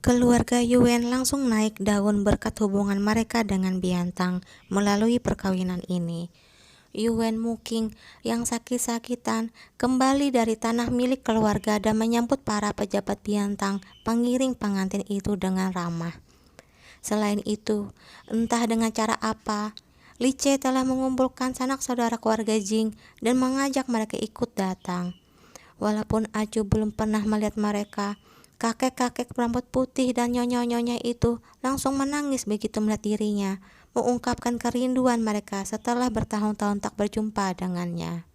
Keluarga Yuen langsung naik daun berkat hubungan mereka dengan Biantang melalui perkawinan ini. Yuen Muking yang sakit-sakitan kembali dari tanah milik keluarga dan menyambut para pejabat Biantang pengiring pengantin itu dengan ramah. Selain itu, entah dengan cara apa, Liche telah mengumpulkan sanak saudara keluarga Jing dan mengajak mereka ikut datang. Walaupun Acu belum pernah melihat mereka, kakek-kakek berambut putih dan nyonya-nyonya itu langsung menangis begitu melihat dirinya, mengungkapkan kerinduan mereka setelah bertahun-tahun tak berjumpa dengannya.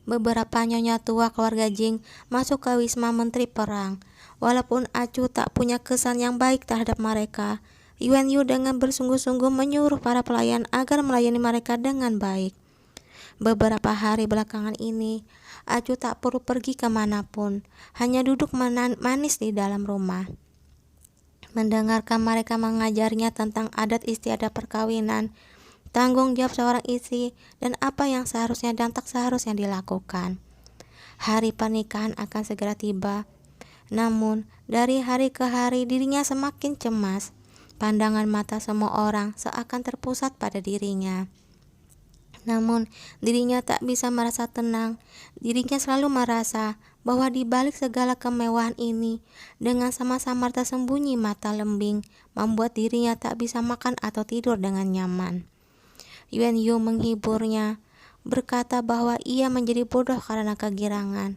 Beberapa nyonya tua keluarga Jing masuk ke Wisma Menteri Perang. Walaupun Acu tak punya kesan yang baik terhadap mereka, Yuan Yu dengan bersungguh-sungguh menyuruh para pelayan agar melayani mereka dengan baik. Beberapa hari belakangan ini, Acu tak perlu pergi kemanapun, hanya duduk manis di dalam rumah. Mendengarkan mereka mengajarnya tentang adat istiadat perkawinan, tanggung jawab seorang istri, dan apa yang seharusnya dan tak seharusnya dilakukan. Hari pernikahan akan segera tiba, namun dari hari ke hari dirinya semakin cemas. Pandangan mata semua orang seakan terpusat pada dirinya. Namun, dirinya tak bisa merasa tenang. Dirinya selalu merasa bahwa di balik segala kemewahan ini, dengan sama-sama tersembunyi mata lembing, membuat dirinya tak bisa makan atau tidur dengan nyaman. Yuan Yu menghiburnya, berkata bahwa ia menjadi bodoh karena kegirangan.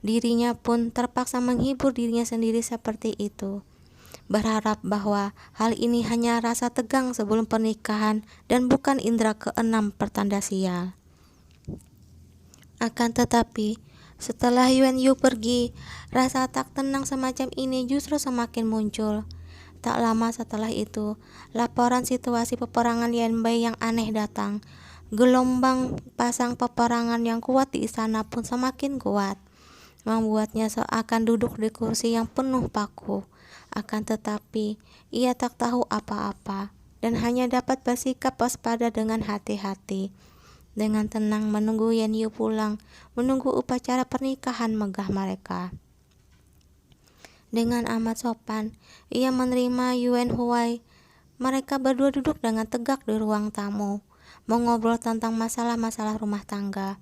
Dirinya pun terpaksa menghibur dirinya sendiri seperti itu, berharap bahwa hal ini hanya rasa tegang sebelum pernikahan dan bukan indera keenam pertanda sial. Akan tetapi, setelah Yuan Yu pergi, rasa tak tenang semacam ini justru semakin muncul. Tak lama setelah itu, laporan situasi peperangan Lian Bai yang aneh datang. Gelombang pasang peperangan yang kuat di istana pun semakin kuat, membuatnya seakan duduk di kursi yang penuh paku. Akan tetapi, ia tak tahu apa-apa dan hanya dapat bersikap waspada dengan hati-hati. Dengan tenang menunggu Yuan Yu pulang, menunggu upacara pernikahan megah mereka. Dengan amat sopan, ia menerima Yuan Huai. Mereka berdua duduk dengan tegak di ruang tamu, mengobrol tentang masalah-masalah rumah tangga.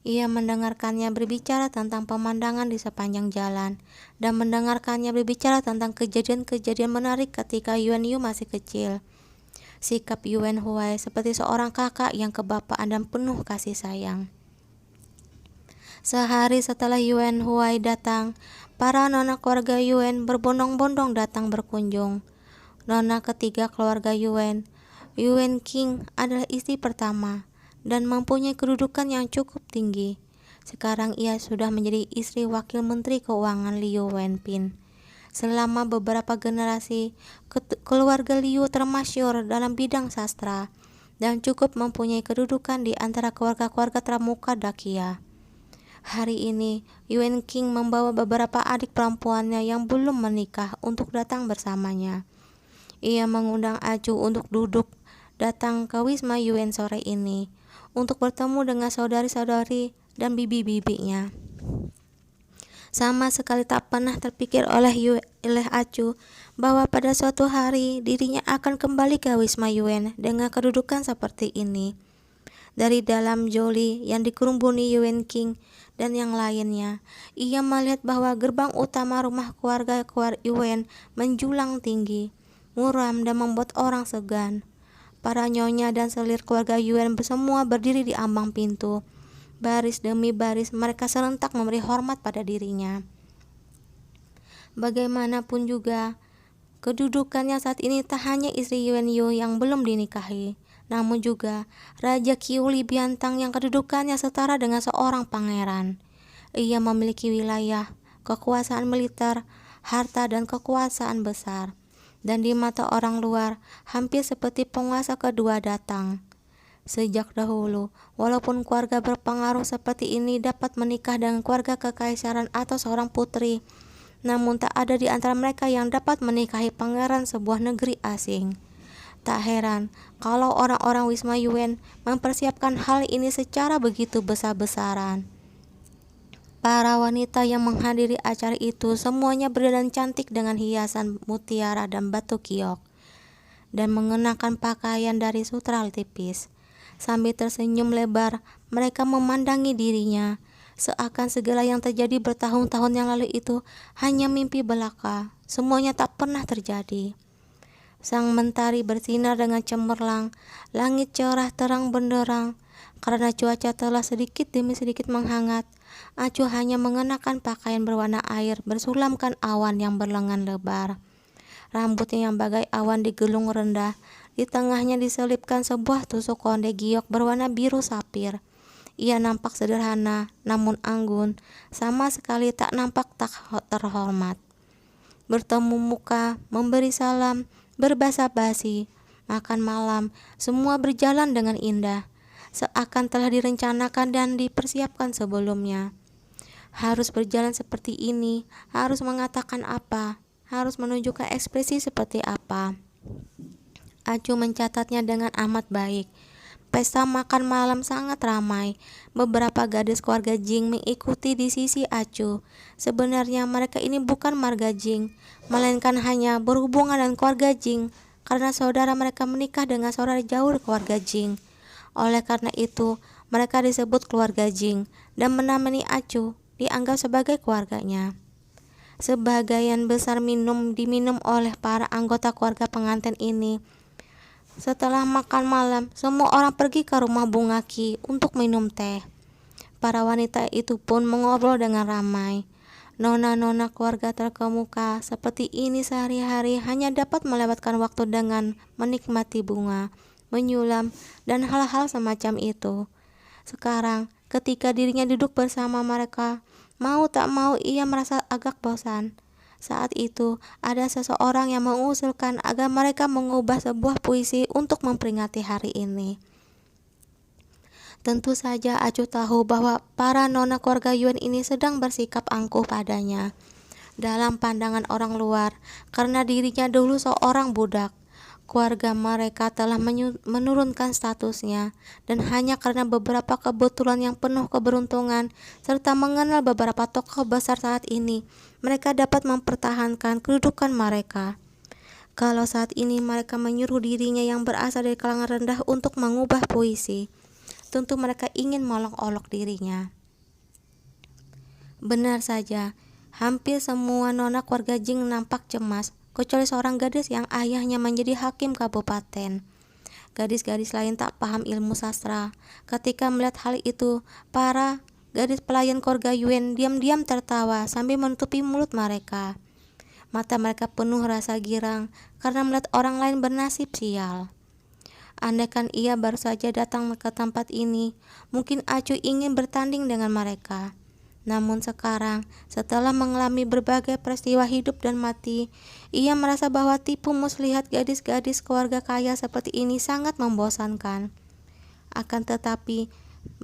Ia mendengarkannya berbicara tentang pemandangan di sepanjang jalan, dan mendengarkannya berbicara tentang kejadian-kejadian menarik ketika Yuan Yu masih kecil. Sikap Yuan Huai seperti seorang kakak yang kebapaan dan penuh kasih sayang. Sehari setelah Yuan Huai datang, para nona keluarga Yuan berbondong-bondong datang berkunjung. Nona ketiga keluarga Yuan, Yuan King, adalah istri pertama dan mempunyai kedudukan yang cukup tinggi. Sekarang ia sudah menjadi istri wakil menteri keuangan Liu Wenpin. Selama beberapa generasi, keluarga Liu termasyhur dalam bidang sastra dan cukup mempunyai kedudukan di antara keluarga-keluarga terkemuka Dakia. Hari ini, Yuan King membawa beberapa adik perempuannya yang belum menikah untuk datang bersamanya. Ia mengundang Acu untuk duduk datang ke Wisma Yuan sore ini untuk bertemu dengan saudari-saudari dan bibi-bibinya. Sama sekali tak pernah terpikir oleh Acu bahwa pada suatu hari dirinya akan kembali ke Wisma Yuan dengan kedudukan seperti ini. Dari dalam joli yang dikerubuni Yuan King dan yang lainnya, ia melihat bahwa gerbang utama rumah keluarga Yuan menjulang tinggi, muram dan membuat orang segan. Para nyonya dan selir keluarga Yuan semua berdiri di ambang pintu. Baris demi baris mereka serentak memberi hormat pada dirinya. Bagaimanapun juga, kedudukannya saat ini tak hanya istri Yuan Yu yang belum dinikahi, namun juga Raja Qiuli Biantang yang kedudukannya setara dengan seorang pangeran. Ia memiliki wilayah, kekuasaan militer, harta dan kekuasaan besar, dan di mata orang luar hampir seperti penguasa kedua datang. Sejak dahulu, walaupun keluarga berpengaruh seperti ini dapat menikah dengan keluarga kekaisaran atau seorang putri, namun tak ada di antara mereka yang dapat menikahi pangeran sebuah negeri asing. Tak heran kalau orang-orang Wisma Yuan mempersiapkan hal ini secara begitu besar-besaran. Para wanita yang menghadiri acara itu semuanya berdandan cantik dengan hiasan mutiara dan batu giok, dan mengenakan pakaian dari sutra tipis. Sambil tersenyum lebar, mereka memandangi dirinya, seakan segala yang terjadi bertahun-tahun yang lalu itu hanya mimpi belaka. Semuanya tak pernah terjadi. Sang mentari bersinar dengan cemerlang, langit cerah terang benderang. Karena cuaca telah sedikit demi sedikit menghangat, Acu hanya mengenakan pakaian berwarna air bersulamkan awan yang berlengan lebar. Rambutnya yang bagai awan digelung rendah, di tengahnya diselipkan sebuah tusuk konde giok berwarna biru sapir. Ia nampak sederhana, namun anggun, sama sekali tak nampak tak terhormat. Bertemu muka, memberi salam, berbasa-basi, makan malam, semua berjalan dengan indah, seakan telah direncanakan dan dipersiapkan sebelumnya. Harus berjalan seperti ini, harus mengatakan apa, harus menunjukkan ekspresi seperti apa. Acu mencatatnya dengan amat baik. Pesta makan malam sangat ramai. Beberapa gadis keluarga Jing mengikuti di sisi Acu. Sebenarnya mereka ini bukan marga Jing, melainkan hanya berhubungan dengan keluarga Jing, karena saudara mereka menikah dengan saudara jauh keluarga Jing. Oleh karena itu, mereka disebut keluarga Jing dan menemani Acu, dianggap sebagai keluarganya. Sebagian besar minum diminum oleh para anggota keluarga pengantin ini. Setelah makan malam, semua orang pergi ke rumah Bunga Ki untuk minum teh. Para wanita itu pun mengobrol dengan ramai. Nona-nona keluarga terkemuka seperti ini sehari-hari hanya dapat melewatkan waktu dengan menikmati bunga, menyulam, dan hal-hal semacam itu. Sekarang, ketika dirinya duduk bersama mereka, mau tak mau ia merasa agak bosan. Saat itu, ada seseorang yang mengusulkan agar mereka mengubah sebuah puisi untuk memperingati hari ini. Tentu saja Acu tahu bahwa para nona keluarga Yuan ini sedang bersikap angkuh padanya dalam pandangan orang luar, karena dirinya dulu seorang budak. Keluarga mereka telah menurunkan statusnya, dan hanya karena beberapa kebetulan yang penuh keberuntungan serta mengenal beberapa tokoh besar saat ini, mereka dapat mempertahankan kedudukan mereka. Kalau saat ini mereka menyuruh dirinya yang berasal dari kalangan rendah untuk mengubah puisi, tentu mereka ingin molok-olok dirinya. Benar saja, hampir semua nona keluarga Jing nampak cemas, kecuali seorang gadis yang ayahnya menjadi hakim kabupaten. Gadis-gadis lain tak paham ilmu sastra. Ketika melihat hal itu, para gadis pelayan keluarga Yuan diam-diam tertawa sambil menutupi mulut mereka. Mata mereka penuh rasa girang karena melihat orang lain bernasib sial. Andaikan ia baru saja datang ke tempat ini, mungkin Acu ingin bertanding dengan mereka. Namun sekarang, setelah mengalami berbagai peristiwa hidup dan mati, ia merasa bahwa tipu muslihat gadis-gadis keluarga kaya seperti ini sangat membosankan. Akan tetapi,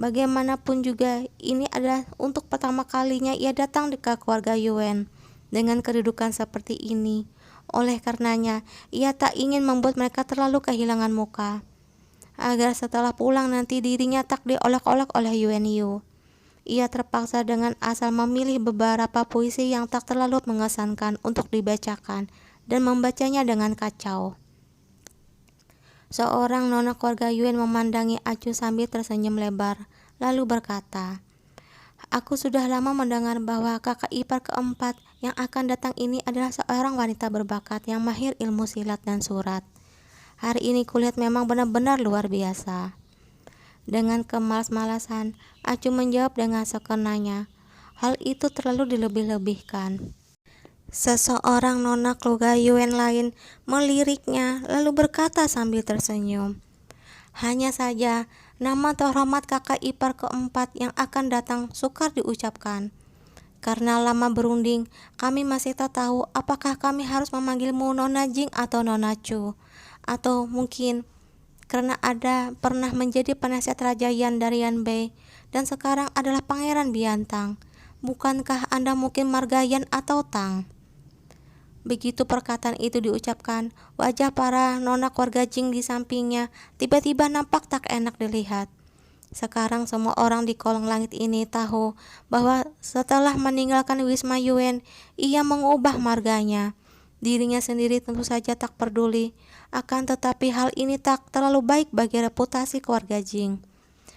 bagaimanapun juga, ini adalah untuk pertama kalinya ia datang ke keluarga Yuan dengan kedudukan seperti ini. Oleh karenanya, ia tak ingin membuat mereka terlalu kehilangan muka, agar setelah pulang nanti dirinya tak diolok-olok oleh Yuan Yu. Ia terpaksa dengan asal memilih beberapa puisi yang tak terlalu mengesankan untuk dibacakan dan membacanya dengan kacau. Seorang nona keluarga Yuan memandangi Acu sambil tersenyum lebar, lalu berkata, "Aku sudah lama mendengar bahwa kakak ipar keempat yang akan datang ini adalah seorang wanita berbakat yang mahir ilmu silat dan surat. Hari ini kulihat memang benar-benar luar biasa." Dengan kemalas-malasan, Acu menjawab dengan sekenanya, "Hal itu terlalu dilebih-lebihkan." Seseorang nona keluarga Yuan lain meliriknya lalu berkata sambil tersenyum, "Hanya saja nama terhormat kakak ipar keempat yang akan datang sukar diucapkan. Karena lama berunding, kami masih tak tahu apakah kami harus memanggilmu Nona Jing atau Nona Chu, atau mungkin karena ada pernah menjadi penasihat Raja Yan dari Yanbei dan sekarang adalah Pangeran Biantang. Bukankah Anda mungkin marga Yan atau Tang?" Begitu perkataan itu diucapkan, wajah para nona keluarga Jing di sampingnya tiba-tiba nampak tak enak dilihat. Sekarang semua orang di kolong langit ini tahu bahwa setelah meninggalkan Wisma Yuen, ia mengubah marganya. Dirinya sendiri tentu saja tak peduli, akan tetapi hal ini tak terlalu baik bagi reputasi keluarga Jing.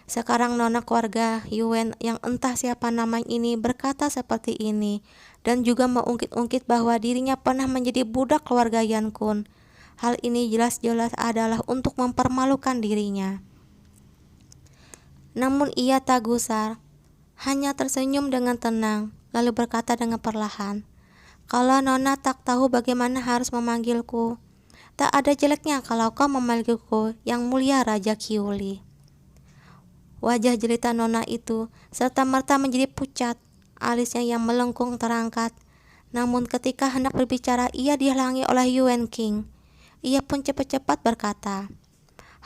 Sekarang nona keluarga Yuen yang entah siapa namanya ini berkata seperti ini, dan juga mengungkit-ungkit bahwa dirinya pernah menjadi budak keluarga Yan Kun. Hal ini jelas-jelas adalah untuk mempermalukan dirinya. Namun ia tak gusar, hanya tersenyum dengan tenang, lalu berkata dengan perlahan, "Kalau nona tak tahu bagaimana harus memanggilku, tak ada jeleknya kalau kau memanggilku yang mulia Raja Qiuli." Wajah jelita nona itu serta-merta menjadi pucat, alisnya yang melengkung terangkat. Namun ketika hendak berbicara, ia dihalangi oleh Yuan King. Ia pun cepat-cepat berkata,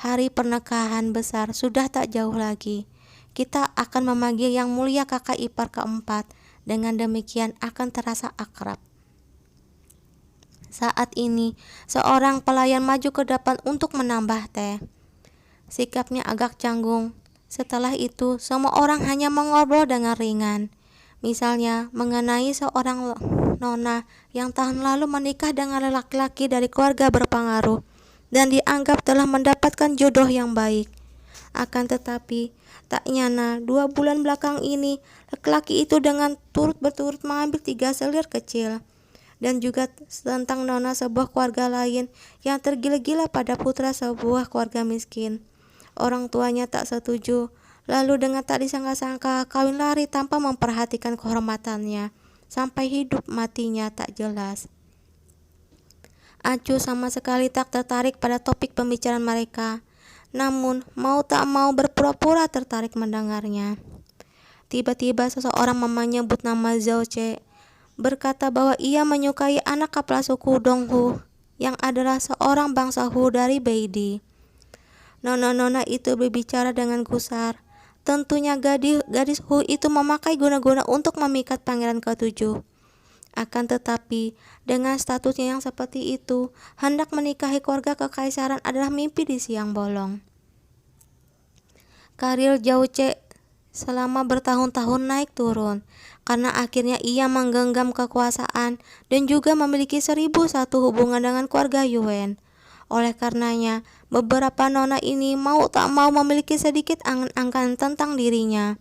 "Hari pernikahan besar sudah tak jauh lagi. Kita akan memanggil yang mulia kakak ipar keempat. Dengan demikian akan terasa akrab." Saat ini, seorang pelayan maju ke depan untuk menambah teh. Sikapnya agak canggung. Setelah itu, semua orang hanya mengobrol dengan ringan. Misalnya, mengenai seorang nona yang tahun lalu menikah dengan laki-laki dari keluarga berpengaruh dan dianggap telah mendapatkan jodoh yang baik. Akan tetapi, tak nyana 2 bulan belakang ini, laki-laki itu dengan berturut mengambil 3 selir kecil. Dan juga tentang nona sebuah keluarga lain yang tergila-gila pada putra sebuah keluarga miskin. Orang tuanya tak setuju, lalu dengan tak disangka-sangka kawin lari tanpa memperhatikan kehormatannya, sampai hidup matinya tak jelas. Acu sama sekali tak tertarik pada topik pembicaraan mereka, namun mau tak mau berpura-pura tertarik mendengarnya. Tiba-tiba seseorang menyebut nama Zhao Che, berkata bahwa ia menyukai anak kepala suku Donghu, yang adalah seorang bangsa Hu dari Beidi. Nona-nona itu berbicara dengan gusar. Tentunya gadis Hu itu memakai guna-guna untuk memikat pangeran ke-7. Akan tetapi, dengan statusnya yang seperti itu, hendak menikahi keluarga kekaisaran adalah mimpi di siang bolong. Karir Zhao Che selama bertahun-tahun naik turun, karena akhirnya ia menggenggam kekuasaan dan juga memiliki 1001 hubungan dengan keluarga Yuen. Oleh karenanya, beberapa nona ini mau tak mau memiliki sedikit angan-angan tentang dirinya.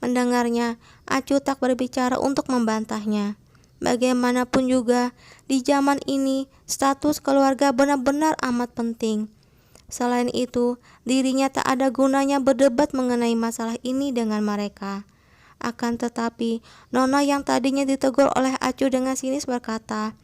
Mendengarnya, Acu tak berbicara untuk membantahnya. Bagaimanapun juga, di zaman ini, status keluarga benar-benar amat penting. Selain itu, dirinya tak ada gunanya berdebat mengenai masalah ini dengan mereka. Akan tetapi, nona yang tadinya ditegur oleh Acu dengan sinis berkata,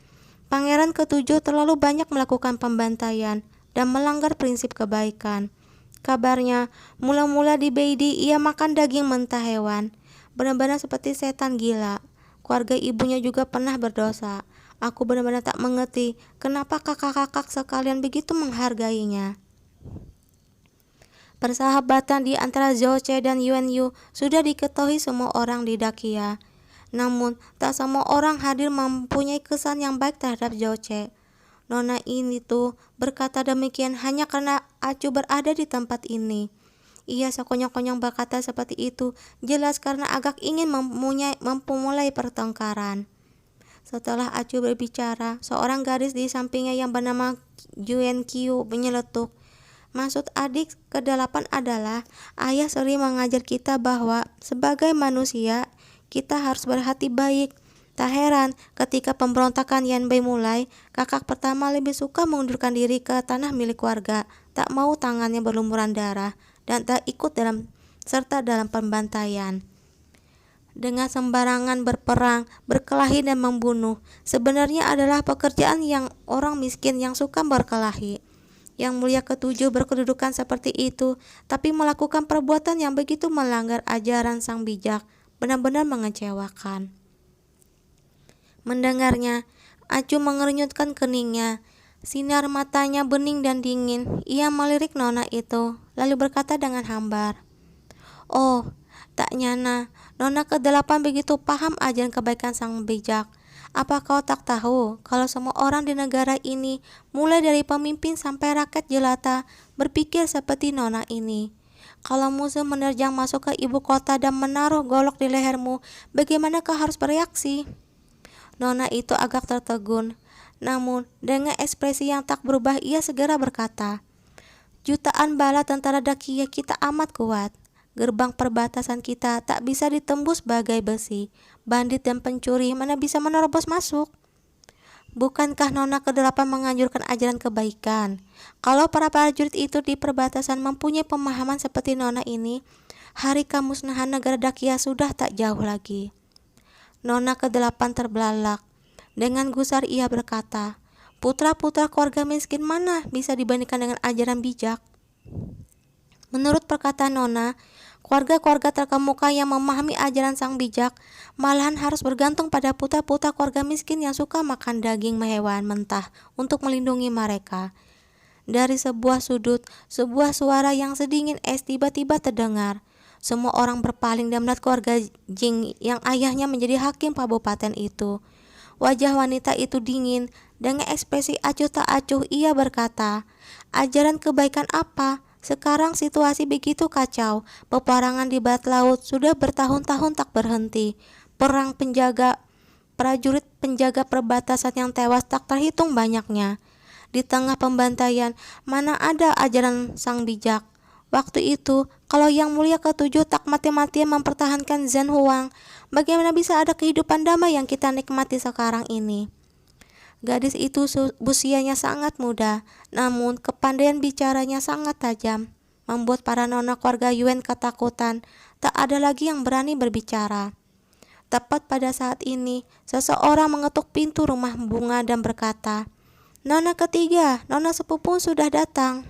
"Pangeran ke-7 terlalu banyak melakukan pembantaian dan melanggar prinsip kebaikan. Kabarnya, mula-mula di Beidi ia makan daging mentah hewan. Benar-benar seperti setan gila. Keluarga ibunya juga pernah berdosa. Aku benar-benar tak mengerti kenapa kakak-kakak sekalian begitu menghargainya." Persahabatan di antara Zhao Che dan Yuan Yu sudah diketahui semua orang di Dakia. Namun, tak semua orang hadir mempunyai kesan yang baik terhadap Zhao Che. Nona ini tuh berkata demikian hanya karena Acu berada di tempat ini. Ia sekonyong-konyong berkata seperti itu, jelas karena agak ingin memulai pertengkaran. Setelah Acu berbicara, seorang gadis di sampingnya yang bernama Yuan Qiu menyeletuk, "Maksud adik ke-8 adalah, ayah sering mengajar kita bahwa sebagai manusia, kita harus berhati baik. Tak heran ketika pemberontakan Yanbei mulai, kakak pertama lebih suka mengundurkan diri ke tanah milik warga, tak mau tangannya berlumuran darah, dan tak ikut serta dalam pembantaian. Dengan sembarangan berperang, berkelahi dan membunuh, sebenarnya adalah pekerjaan yang orang miskin yang suka berkelahi. Yang mulia ke-7 berkedudukan seperti itu, tapi melakukan perbuatan yang begitu melanggar ajaran sang bijak, benar-benar mengecewakan." Mendengarnya, Acu mengernyitkan keningnya. Sinar matanya bening dan dingin. Ia melirik nona itu, lalu berkata dengan hambar, "Oh, tak nyana, nona ke-8 begitu paham ajaran kebaikan sang bijak. Apa kau tak tahu kalau semua orang di negara ini, mulai dari pemimpin sampai rakyat jelata, berpikir seperti nona ini? Kalau musuh menerjang masuk ke ibu kota dan menaruh golok di lehermu, bagaimana kau harus bereaksi? Nona itu agak tertegun. Namun, dengan ekspresi yang tak berubah, ia segera berkata, "Jutaan bala tentara Dakia kita amat kuat. Gerbang perbatasan kita tak bisa ditembus bagai besi. Bandit dan pencuri mana bisa menerobos masuk?" Bukankah Nona ke-8 menganjurkan ajaran kebaikan? Kalau para prajurit itu di perbatasan mempunyai pemahaman seperti Nona ini, hari kemusnahan negara Dakia sudah tak jauh lagi. Nona ke-8 terbelalak. Dengan gusar ia berkata, "Putra-putra keluarga miskin mana bisa dibandingkan dengan ajaran bijak?" Menurut perkataan Nona, keluarga-keluarga terkemuka yang memahami ajaran sang bijak malahan harus bergantung pada putra-putra keluarga miskin yang suka makan daging hewan mentah untuk melindungi mereka. Dari sebuah sudut, sebuah suara yang sedingin es tiba-tiba terdengar. Semua orang berpaling dan melihat keluarga Jing yang ayahnya menjadi hakim kabupaten itu. Wajah wanita itu dingin. Dengan ekspresi acuh tak acuh ia berkata, "Ajaran kebaikan apa? Sekarang situasi begitu kacau. Peperangan di barat laut sudah bertahun-tahun tak berhenti. Perang prajurit penjaga perbatasan yang tewas tak terhitung banyaknya. Di tengah pembantaian, mana ada ajaran sang bijak? Waktu itu, kalau Yang Mulia ke-7 tak mati-matian mempertahankan Zhen Huang, bagaimana bisa ada kehidupan damai yang kita nikmati sekarang ini?" Gadis itu usianya sangat muda, namun kepandaian bicaranya sangat tajam, membuat para nona keluarga Yuan ketakutan. Tak ada lagi yang berani berbicara. Tepat pada saat ini, seseorang mengetuk pintu rumah bunga dan berkata, "Nona ketiga, nona sepupu sudah datang."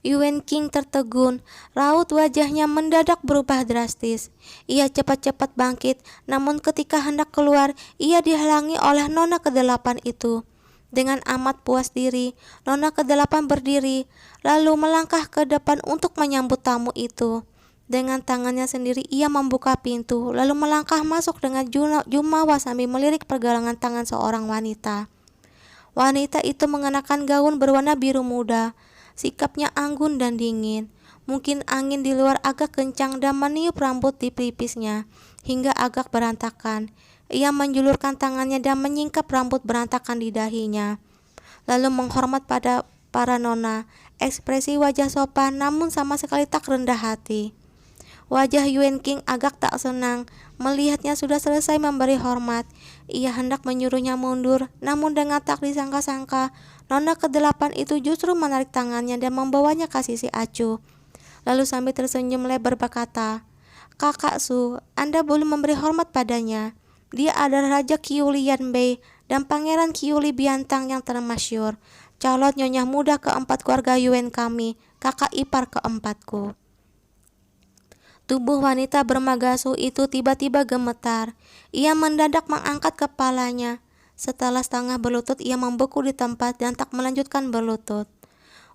Yuan King tertegun, raut wajahnya mendadak berubah drastis. Ia cepat-cepat bangkit, namun ketika hendak keluar, ia dihalangi oleh Nona ke-8 itu. Dengan amat puas diri, Nona ke-8 berdiri, lalu melangkah ke depan untuk menyambut tamu itu. Dengan tangannya sendiri ia membuka pintu, lalu melangkah masuk dengan jumawa sambil melirik pergelangan tangan seorang wanita. Wanita itu mengenakan gaun berwarna biru muda. Sikapnya anggun dan dingin. Mungkin angin di luar agak kencang dan meniup rambut di pelipisnya hingga agak berantakan. Ia menjulurkan tangannya dan menyingkap rambut berantakan di dahinya, lalu menghormat pada para nona. Ekspresi wajah sopan namun sama sekali tak rendah hati. Wajah Yuan King agak tak senang melihatnya sudah selesai memberi hormat. Ia hendak menyuruhnya mundur, namun dengan tak disangka-sangka, Nona ke-8 itu justru menarik tangannya dan membawanya ke sisi acuh. Lalu sambil tersenyum lebar berkata, "Kakak Su, Anda belum memberi hormat padanya. Dia adalah Raja Qiulian Bei dan Pangeran Qiuli Biantang yang termasyur, calon nyonya muda keempat keluarga Yuan kami, kakak ipar keempatku." Tubuh wanita bermagasu itu tiba-tiba gemetar. Ia mendadak mengangkat kepalanya. Setelah setengah berlutut, ia membeku di tempat dan tak melanjutkan berlutut.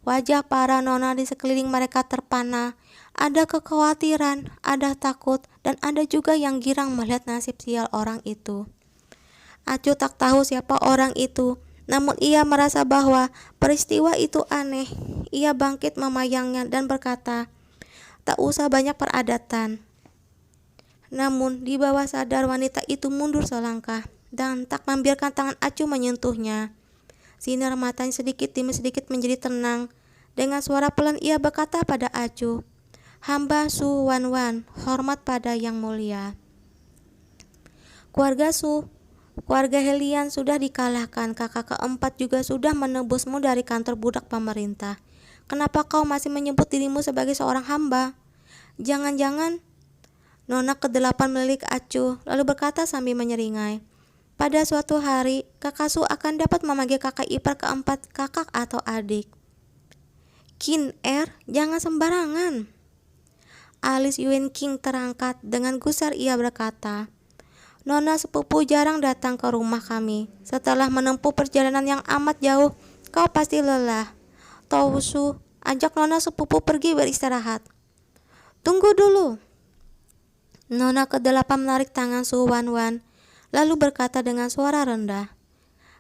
Wajah para nona di sekeliling mereka terpana. Ada kekhawatiran, ada takut, dan ada juga yang girang melihat nasib sial orang itu. Acu tak tahu siapa orang itu, namun ia merasa bahwa peristiwa itu aneh. Ia bangkit memayangnya dan berkata, "Tak usah banyak peradatan." Namun di bawah sadar wanita itu mundur selangkah dan tak membiarkan tangan Acu menyentuhnya. Sinar matanya sedikit demi sedikit menjadi tenang. Dengan suara pelan ia berkata pada Acu, "Hamba Su Wan Wan, hormat pada Yang Mulia. Keluarga Su, keluarga Helian sudah dikalahkan. Kakak keempat juga sudah menebusmu dari kantor budak pemerintah. Kenapa kau masih menyebut dirimu sebagai seorang hamba? Jangan-jangan..." Nona ke-8 melirik Acu, lalu berkata sambil menyeringai, "Pada suatu hari, kakak Su akan dapat memanggil kakak ipar keempat kakak atau adik." "Qin jangan sembarangan." Alis Yuan King terangkat. Dengan gusar ia berkata, "Nona sepupu jarang datang ke rumah kami. Setelah menempuh perjalanan yang amat jauh, kau pasti lelah. Su, ajak nona sepupu pergi beristirahat." "Tunggu dulu." Nona ke-8 menarik tangan Su Wan Wan, lalu berkata dengan suara rendah,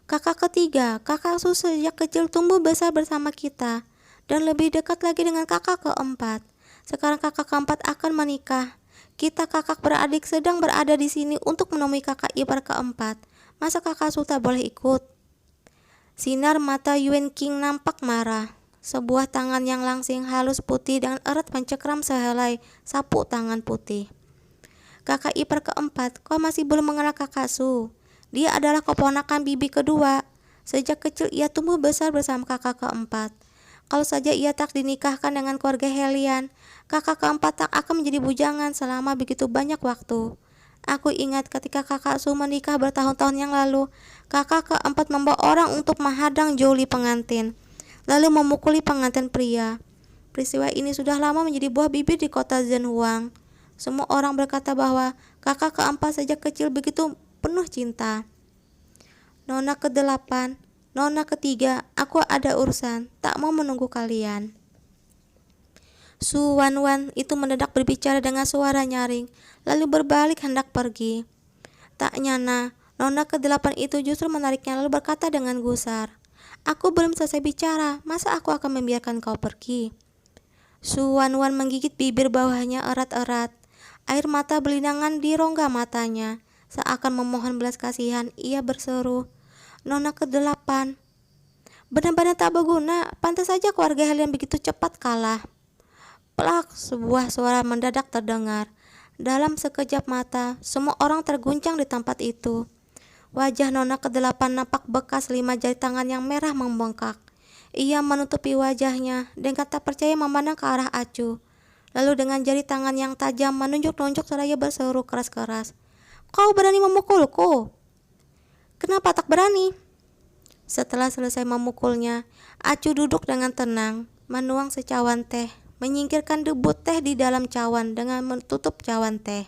"Kakak ketiga, kakak Su sejak kecil tumbuh besar bersama kita. dan lebih dekat lagi dengan kakak keempat. Sekarang kakak keempat akan menikah. Kita kakak beradik sedang berada di sini untuk menemui kakak ipar keempat. Masa kakak Sultan boleh ikut? Sinar mata Yuan King nampak marah. Sebuah tangan yang langsing halus putih dengan erat mencekram sehelai sapu tangan putih. Kakak ipar keempat, kau masih belum mengenal kakak Su. Dia adalah keponakan bibi kedua. Sejak kecil ia tumbuh besar bersama kakak keempat. Kalau saja ia tak dinikahkan dengan keluarga Helian, kakak keempat tak akan menjadi bujangan selama begitu banyak waktu. Aku ingat ketika kakak Su menikah bertahun-tahun yang lalu, kakak keempat membawa orang untuk menghadang Jolie pengantin, lalu memukuli pengantin pria. Peristiwa ini sudah lama menjadi buah bibir di kota Zhenhuang. Semua orang berkata bahwa kakak keempat sejak kecil begitu penuh cinta. Nona ke-8, Nona ketiga, aku ada urusan, tak mau menunggu kalian. Su Wanwan itu mendadak berbicara dengan suara nyaring, lalu berbalik hendak pergi. Tak nyana, Nona ke-8 itu justru menariknya lalu berkata dengan gusar, aku belum selesai bicara, masa aku akan membiarkan kau pergi? Su Wanwan menggigit bibir bawahnya erat-erat. Air mata berlinangan di rongga matanya. Seakan memohon belas kasihan, ia berseru, Nona ke-8, benar-benar tak berguna, pantas saja keluarga kalian begitu cepat kalah. Plak, sebuah suara mendadak terdengar. Dalam sekejap mata, semua orang terguncang di tempat itu. Wajah Nona ke-8 nampak bekas 5 jari tangan yang merah membengkak. Ia menutupi wajahnya dengan tak percaya memandang ke arah Acu. Lalu dengan jari tangan yang tajam menunjuk-nunjuk seraya berseru keras-keras, kau berani memukulku? Kenapa tak berani? Setelah selesai memukulnya, Acu duduk dengan tenang, menuang secawan teh, menyingkirkan debu teh di dalam cawan dengan menutup cawan teh.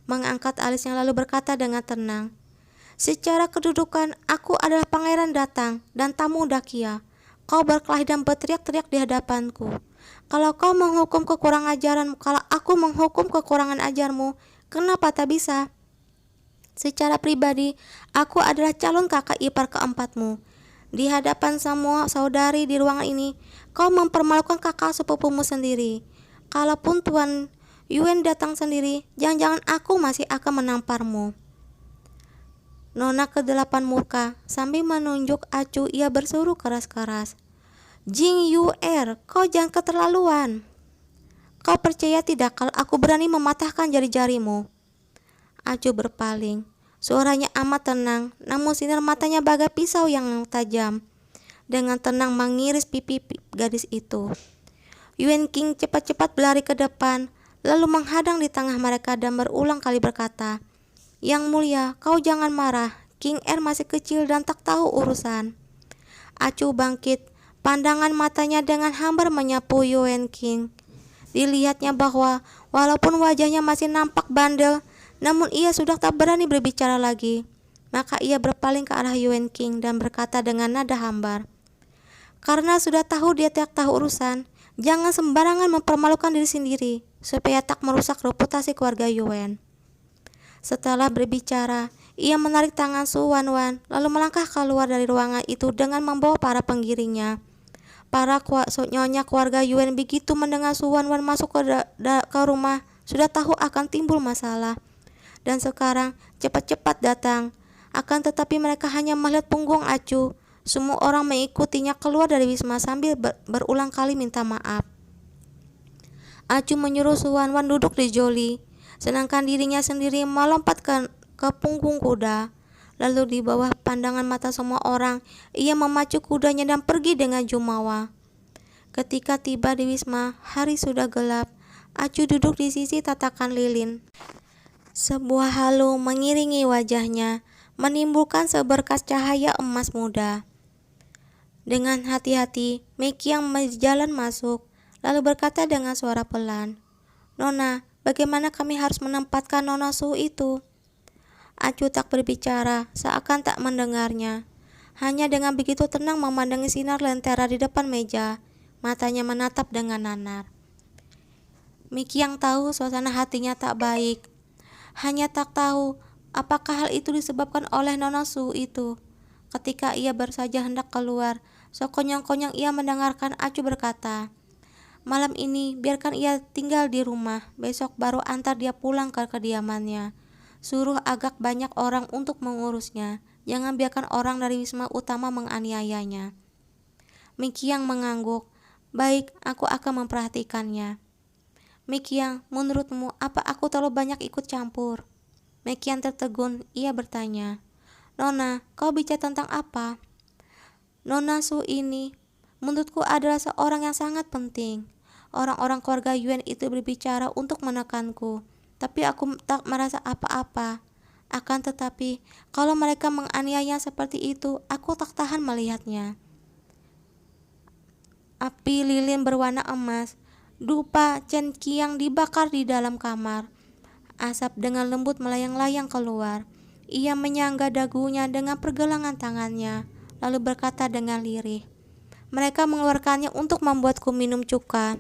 Mengangkat alisnya lalu berkata dengan tenang, secara kedudukan aku adalah pangeran datang dan tamu Dakia. Kau berkelahi dan berteriak-teriak di hadapanku. Kalau kau menghukum kekurangan ajaranmu, kalau aku menghukum kekurangan ajarmu, kenapa tak bisa? Secara pribadi, aku adalah calon kakak ipar keempatmu. Di hadapan semua saudari di ruangan ini, kau mempermalukan kakak sepupumu sendiri. Kalaupun Tuan Yuan datang sendiri, jangan-jangan aku masih akan menamparmu. Nona ke-8 murka, sambil menunjuk Acu ia berseru keras-keras, Jing Yuer, kau jangan keterlaluan. Kau percaya tidak kalau aku berani mematahkan jari-jarimu? Acu berpaling. Suaranya amat tenang, namun sinar matanya bagai pisau yang tajam. Dengan tenang mengiris pipi gadis itu. Yuan King cepat-cepat berlari ke depan, lalu menghadang di tengah mereka dan berulang kali berkata, Yang mulia, kau jangan marah. King Er masih kecil dan tak tahu urusan. Acu bangkit, pandangan matanya dengan hambar menyapu Yuan King. Dilihatnya bahwa walaupun wajahnya masih nampak bandel, namun ia sudah tak berani berbicara lagi. Maka ia berpaling ke arah Yuan King dan berkata dengan nada hambar, karena sudah tahu dia tak tahu urusan, jangan sembarangan mempermalukan diri sendiri, supaya tak merusak reputasi keluarga Yuan. Setelah berbicara, ia menarik tangan Su Wanwan, lalu melangkah keluar dari ruangan itu dengan membawa para penggiringnya. Para nyonya keluarga Yuan begitu mendengar Su Wanwan masuk ke rumah, sudah tahu akan timbul masalah. Dan sekarang cepat-cepat datang. Akan tetapi mereka hanya melihat punggung Acu. Semua orang mengikutinya keluar dari wisma sambil berulang kali minta maaf. Acu menyuruh Su Wanwan duduk di Jolie, sedangkan dirinya sendiri melompat ke punggung kuda. Lalu di bawah pandangan mata semua orang, ia memacu kudanya dan pergi dengan jumawa. Ketika tiba di wisma, hari sudah gelap. Acu duduk di sisi tatakan lilin. Sebuah halu mengiringi wajahnya, menimbulkan seberkas cahaya emas muda. Dengan hati-hati, Meki yang berjalan masuk, lalu berkata dengan suara pelan, Nona, bagaimana kami harus menempatkan Nona Su itu? Acu tak berbicara, seakan tak mendengarnya. Hanya dengan begitu tenang memandangi sinar lentera di depan meja. Matanya menatap dengan nanar. Miki yang tahu suasana hatinya tak baik. Hanya tak tahu apakah hal itu disebabkan oleh Nona Su itu. Ketika ia baru saja hendak keluar, Sekonyong-konyong ia mendengarkan Acu berkata, "Malam ini biarkan ia tinggal di rumah, besok baru antar dia pulang ke kediamannya. Suruh agak banyak orang untuk mengurusnya. Jangan biarkan orang dari Wisma Utama menganiayanya." Mikiang mengangguk. "Baik, aku akan memperhatikannya." "Mikiang, menurutmu apa aku terlalu banyak ikut campur?" Mikiang tertegun. Ia bertanya, "Nona, kau bicara tentang apa?" "Nona Su ini, menurutku adalah seorang yang sangat penting. Orang-orang keluarga Yuan itu berbicara untuk menekanku, tapi aku tak merasa apa-apa. Akan tetapi, kalau mereka menganiaya seperti itu, aku tak tahan melihatnya." Api lilin berwarna emas, dupa Chen Qiang dibakar di dalam kamar. Asap dengan lembut melayang-layang keluar. Ia menyangga dagunya dengan pergelangan tangannya, lalu berkata dengan lirih, "Mereka mengeluarkannya untuk membuatku minum cuka."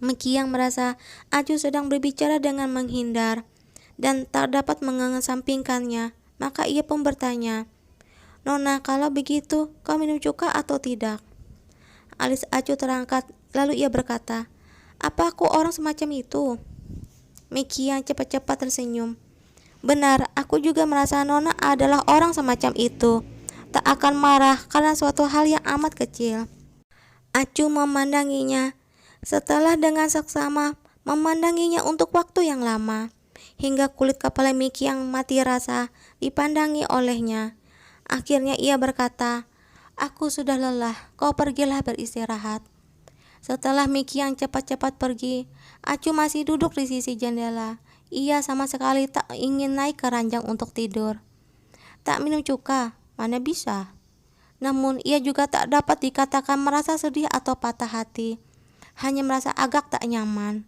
Mikiang merasa Acu sedang berbicara dengan menghindar dan tak dapat mengesampingkannya, maka ia pun bertanya, "Nona, kalau begitu kau minum cuka atau tidak?" Alis Acu terangkat, lalu ia berkata, "Apa aku orang semacam itu?" Mikiang cepat-cepat tersenyum. "Benar, aku juga merasa Nona adalah orang semacam itu. Tak akan marah karena suatu hal yang amat kecil." Acu memandanginya. Setelah dengan seksama memandanginya untuk waktu yang lama, hingga kulit kepala Mikiang mati rasa dipandangi olehnya. Akhirnya ia berkata, "Aku sudah lelah, kau pergilah beristirahat." Setelah Mikiang cepat-cepat pergi, Acu masih duduk di sisi jendela. Ia sama sekali tak ingin naik ke ranjang untuk tidur. Tak minum cuka, mana bisa. Namun ia juga tak dapat dikatakan merasa sedih atau patah hati, hanya merasa agak tak nyaman.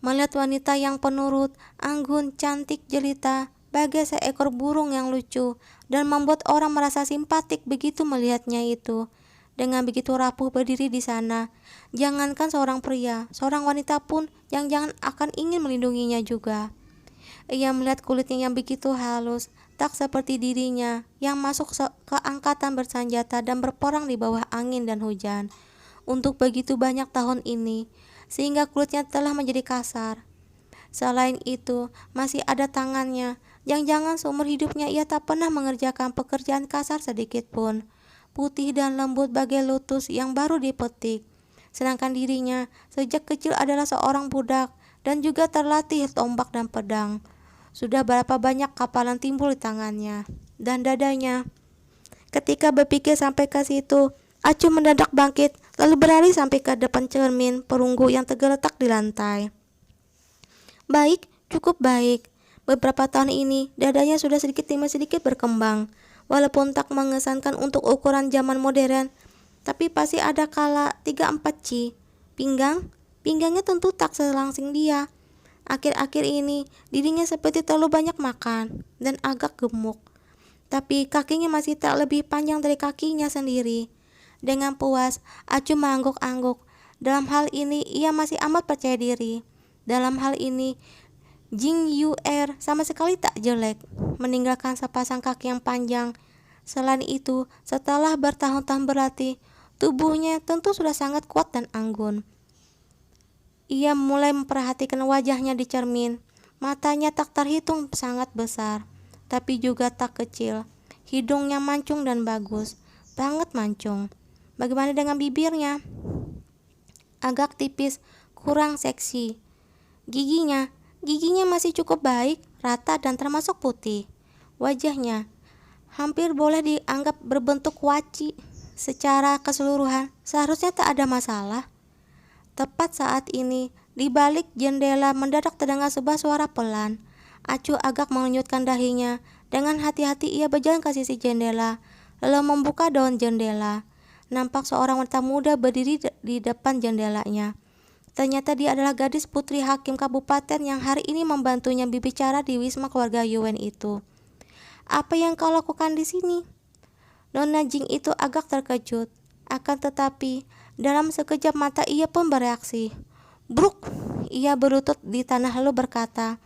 Melihat wanita yang penurut, anggun, cantik, jelita, bagai seekor burung yang lucu dan membuat orang merasa simpatik begitu melihatnya itu. Dengan begitu rapuh berdiri di sana, jangankan seorang pria, seorang wanita pun yang jangan akan ingin melindunginya juga. Ia melihat kulitnya yang begitu halus, tak seperti dirinya yang masuk ke angkatan bersenjata dan berperang di bawah angin dan hujan untuk begitu banyak tahun ini, sehingga kulitnya telah menjadi kasar. Selain itu, masih ada tangannya yang jangan seumur hidupnya ia tak pernah mengerjakan pekerjaan kasar sedikit pun. Putih dan lembut bagai lotus yang baru dipetik. Sedangkan dirinya sejak kecil adalah seorang budak dan juga terlatih tombak dan pedang. Sudah berapa banyak kapalan timbul di tangannya dan dadanya. Ketika berpikir sampai ke situ, Acu mendadak bangkit lalu berlari sampai ke depan cermin perunggu yang tergeletak di lantai. Baik, cukup baik. Beberapa tahun ini dadanya sudah sedikit demi sedikit berkembang. Walaupun tak mengesankan untuk ukuran zaman modern, tapi pasti ada kala 3-4 ci. Pinggangnya tentu tak selangsing dia. Akhir-akhir ini dirinya seperti terlalu banyak makan dan agak gemuk. Tapi kakinya masih tak lebih panjang dari kakinya sendiri. Dengan puas, Acu mengangguk-angguk. Dalam hal ini ia masih amat percaya diri. Dalam hal ini Jing Yuer sama sekali tak jelek, meninggalkan sepasang kaki yang panjang. Selain itu, setelah bertahun-tahun berlatih, tubuhnya tentu sudah sangat kuat dan anggun. Ia mulai memperhatikan wajahnya di cermin. Matanya tak terhitung sangat besar, tapi juga tak kecil. Hidungnya mancung dan bagus, sangat mancung. Bagaimana dengan bibirnya? Agak tipis, kurang seksi. Giginya masih cukup baik, rata dan termasuk putih. Wajahnya hampir boleh dianggap berbentuk waci. Secara keseluruhan, seharusnya tak ada masalah. Tepat saat ini, di balik jendela mendadak terdengar sebuah suara pelan. Acu agak mengenyutkan dahinya. Dengan hati-hati ia berjalan ke sisi jendela, lalu membuka daun jendela. Nampak seorang wanita muda berdiri di depan jendelanya. Ternyata dia adalah gadis putri hakim kabupaten yang hari ini membantunya berbicara di wisma keluarga Yuan itu. "Apa yang kau lakukan di sini?" Nona Jing itu agak terkejut. Akan tetapi, dalam sekejap mata ia pun bereaksi. Bruk! Ia berlutut di tanah lalu berkata,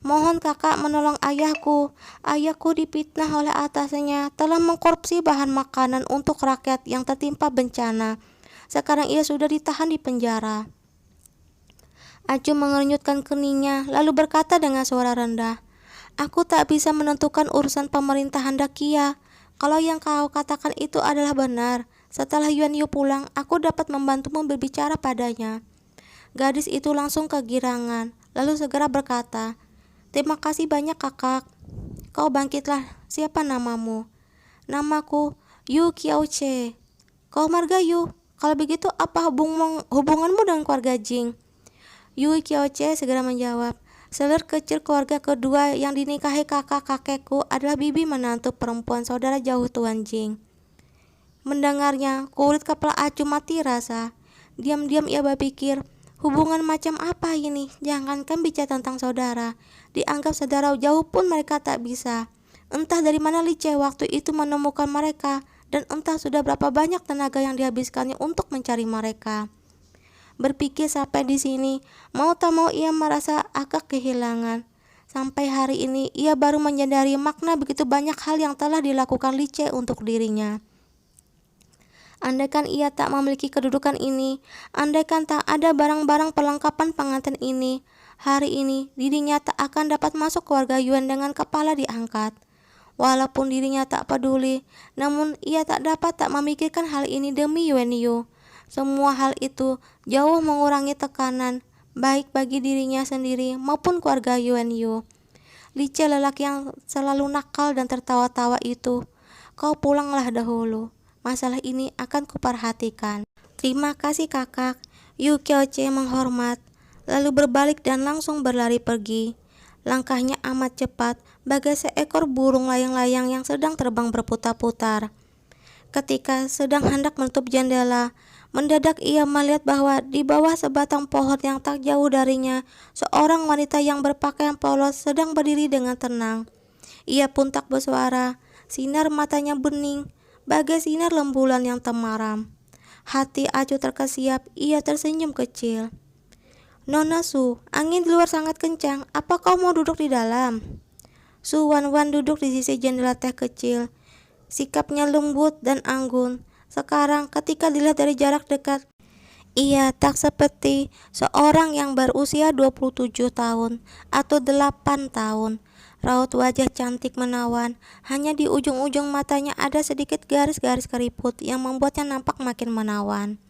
Mohon kakak menolong ayahku. Ayahku difitnah oleh atasannya, telah mengkorupsi bahan makanan untuk rakyat yang tertimpa bencana. Sekarang ia sudah ditahan di penjara. Acu mengernyitkan keningnya, lalu berkata dengan suara rendah, "Aku tak bisa menentukan urusan pemerintahan Dakia. Kalau yang kau katakan itu adalah benar, setelah Yuan Yu pulang, aku dapat membantumu berbicara padanya." Gadis itu langsung kegirangan, lalu segera berkata, "Terima kasih banyak kakak. Kau bangkitlah, siapa namamu?" "Namaku Yu Qiaoche." "Kau marga Yu. Kalau begitu apa hubunganmu dengan keluarga Jing?" Yu Qiaoche segera menjawab, "Saudara kecil keluarga kedua yang dinikahi kakak kakekku adalah bibi menantu perempuan saudara jauh Tuan Jing." Mendengarnya, kulit kepala Acu mati rasa. Diam-diam ia berpikir, hubungan macam apa ini? Jangankan bicara tentang saudara, dianggap saudara jauh pun mereka tak bisa. Entah dari mana Lice waktu itu menemukan mereka, dan entah sudah berapa banyak tenaga yang dihabiskannya untuk mencari mereka. Berpikir sampai di sini, mau tak mau ia merasa agak kehilangan. Sampai hari ini ia baru menyadari makna begitu banyak hal yang telah dilakukan Lice untuk dirinya. Andaikan ia tak memiliki kedudukan ini, andaikan tak ada barang-barang perlengkapan pengantin ini, hari ini dirinya tak akan dapat masuk keluarga Yuan dengan kepala diangkat. Walaupun dirinya tak peduli, namun ia tak dapat tak memikirkan hal ini demi Yuan Yu. Semua hal itu jauh mengurangi tekanan, baik bagi dirinya sendiri maupun keluarga Yuan Yu. Lice lelaki yang selalu nakal dan tertawa-tawa itu, "Kau pulanglah dahulu. Masalah ini akan kuperhatikan." "Terima kasih kakak." Yu Qiaoche menghormat, lalu berbalik dan langsung berlari pergi. Langkahnya amat cepat, bagai seekor burung layang-layang yang sedang terbang berputar-putar. Ketika sedang hendak menutup jendela, mendadak ia melihat bahwa di bawah sebatang pohon yang tak jauh darinya, seorang wanita yang berpakaian polos sedang berdiri dengan tenang. Ia pun tak bersuara, sinar matanya bening, bagai sinar rembulan yang temaram. Hati Acu terkesiap, ia tersenyum kecil. "Nona Su, angin di luar sangat kencang, apa kau mau duduk di dalam?" Su Wan duduk di sisi jendela teh kecil. Sikapnya lembut dan anggun. Sekarang ketika dilihat dari jarak dekat, ia tak seperti seorang yang berusia 27 tahun atau 8 tahun. Raut wajah cantik menawan, hanya di ujung-ujung matanya ada sedikit garis-garis keriput yang membuatnya nampak makin menawan.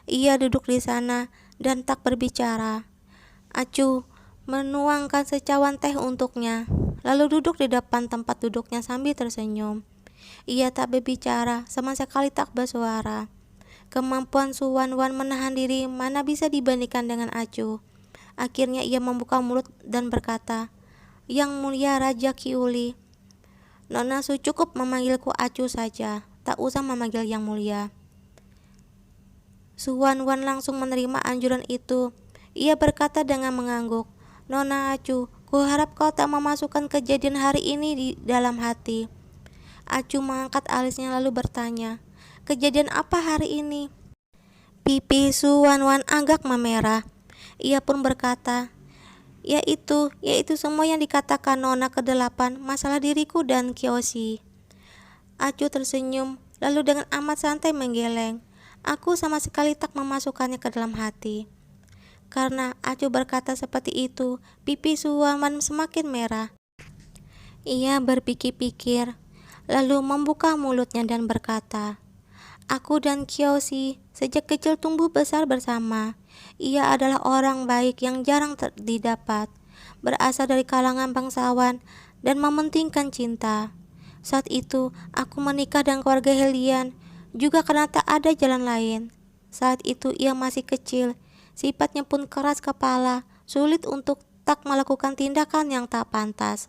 Ia duduk di sana dan tak berbicara. Acu menuangkan secawan teh untuknya, lalu duduk di depan tempat duduknya sambil tersenyum. Ia tak berbicara, sama sekali tak bersuara. Kemampuan Su Wan menahan diri mana bisa dibandingkan dengan Acu. Akhirnya ia membuka mulut dan berkata, "Yang mulia Raja Qiuli, Nona Su cukup memanggilku Acu saja, tak usah memanggil yang mulia." Su Wan langsung menerima anjuran itu. Ia berkata dengan mengangguk, "Nona Acu, kuharap kau tak memasukkan kejadian hari ini di dalam hati." Acu mengangkat alisnya lalu bertanya, "Kejadian apa hari ini?" Pipi Su Wan agak memerah. Ia pun berkata, yaitu semua yang dikatakan Nona ke-8, masalah diriku dan Kyoshi." Acu tersenyum, lalu dengan amat santai menggeleng, "Aku sama sekali tak memasukkannya ke dalam hati." Karena Acu berkata seperti itu, pipi Su Wan semakin merah. Ia berpikir-pikir, lalu membuka mulutnya dan berkata, "Aku dan Kyoshi sejak kecil tumbuh besar bersama. Ia adalah orang baik yang jarang didapat, berasal dari kalangan bangsawan dan mementingkan cinta. Saat itu, aku menikah dengan keluarga Helian, juga karena tak ada jalan lain. Saat itu ia masih kecil, sifatnya pun keras kepala, sulit untuk tak melakukan tindakan yang tak pantas.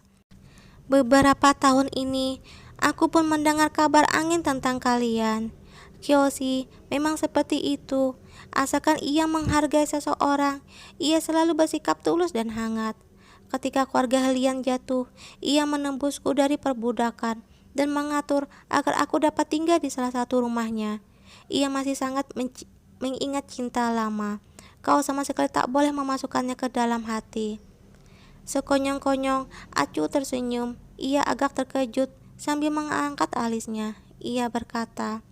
Beberapa tahun ini, aku pun mendengar kabar angin tentang kalian. Kyoshi memang seperti itu. Asalkan ia menghargai seseorang, ia selalu bersikap tulus dan hangat. Ketika keluarga Helian jatuh, ia menembusku dari perbudakan dan mengatur agar aku dapat tinggal di salah satu rumahnya. Ia masih sangat mengingat cinta lama. Kau sama sekali tak boleh memasukkannya ke dalam hati." Sekonyong-konyong, Acu tersenyum. Ia agak terkejut sambil mengangkat alisnya. Ia berkata,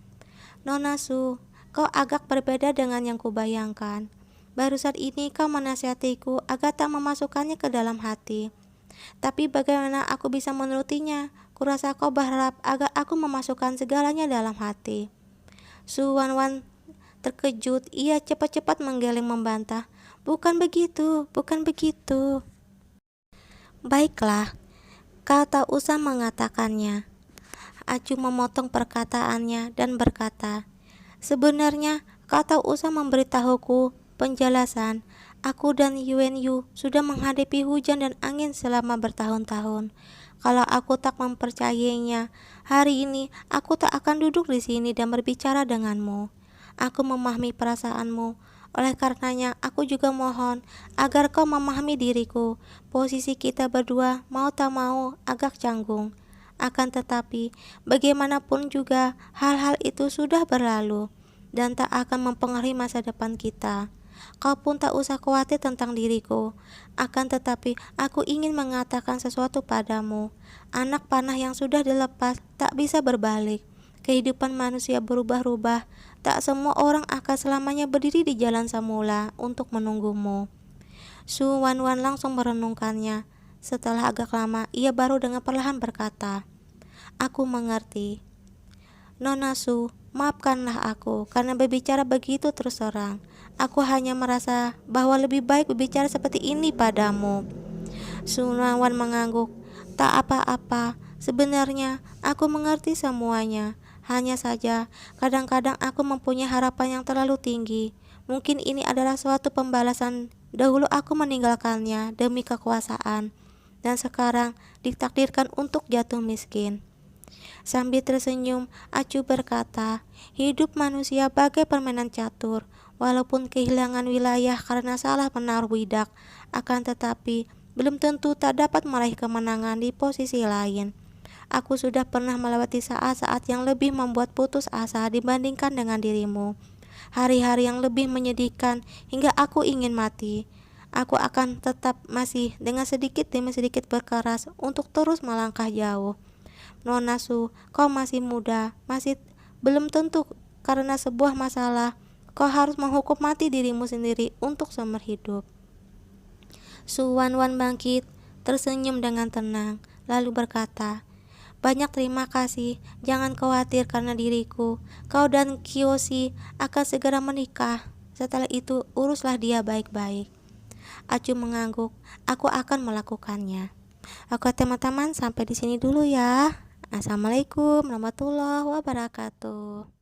"Nona Su, kau agak berbeda dengan yang kubayangkan. Baru saat ini kau menasihatiku agar tak memasukkannya ke dalam hati. Tapi bagaimana aku bisa menurutinya? Kurasa kau berharap agar aku memasukkan segalanya dalam hati." Su Wanwan terkejut. Ia cepat-cepat menggeleng membantah. "Bukan begitu, bukan begitu." "Baiklah, kau tak usah mengatakannya." Acu memotong perkataannya dan berkata, "Sebenarnya kau tak usah memberitahuku penjelasan. Aku dan Yuen Yu sudah menghadapi hujan dan angin selama bertahun-tahun. Kalau aku tak mempercayainya, hari ini aku tak akan duduk di sini dan berbicara denganmu. Aku memahami perasaanmu. Oleh karenanya, aku juga mohon agar kau memahami diriku. Posisi kita berdua mau tak mau agak canggung. Akan tetapi, bagaimanapun juga hal-hal itu sudah berlalu dan tak akan mempengaruhi masa depan kita. Kau pun tak usah khawatir tentang diriku. Akan tetapi, aku ingin mengatakan sesuatu padamu. Anak panah yang sudah dilepas tak bisa berbalik. Kehidupan manusia berubah-ubah. Tak semua orang akan selamanya berdiri di jalan semula untuk menunggumu." Su Wanwan langsung merenungkannya. Setelah agak lama, ia baru dengan perlahan berkata, "Aku mengerti. Nona Su, maafkanlah aku karena berbicara begitu terus terang. Aku hanya merasa bahwa lebih baik berbicara seperti ini padamu." Su Wanwan mengangguk. "Tak apa-apa. Sebenarnya aku mengerti semuanya. Hanya saja, kadang-kadang aku mempunyai harapan yang terlalu tinggi. Mungkin ini adalah suatu pembalasan. Dahulu aku meninggalkannya demi kekuasaan, dan sekarang ditakdirkan untuk jatuh miskin." Sambil tersenyum, Acu berkata, "Hidup manusia bagai permainan catur. Walaupun kehilangan wilayah karena salah menaruh widak, akan tetapi belum tentu tak dapat meraih kemenangan di posisi lain. Aku sudah pernah melewati saat-saat yang lebih membuat putus asa dibandingkan dengan dirimu. Hari-hari yang lebih menyedihkan hingga aku ingin mati. Aku akan tetap masih dengan sedikit demi sedikit berkeras untuk terus melangkah jauh. Nona Su, kau masih muda, masih belum tentu karena sebuah masalah kau harus menghukum mati dirimu sendiri untuk seumur hidup." Su Wanwan bangkit, tersenyum dengan tenang, lalu berkata, "Banyak terima kasih. Jangan khawatir karena diriku. Kau dan Kiyoshi akan segera menikah. Setelah itu uruslah dia baik-baik." Acu mengangguk. "Aku akan melakukannya." Oke teman-teman, sampai di sini dulu ya. Assalamualaikum warahmatullahi wabarakatuh.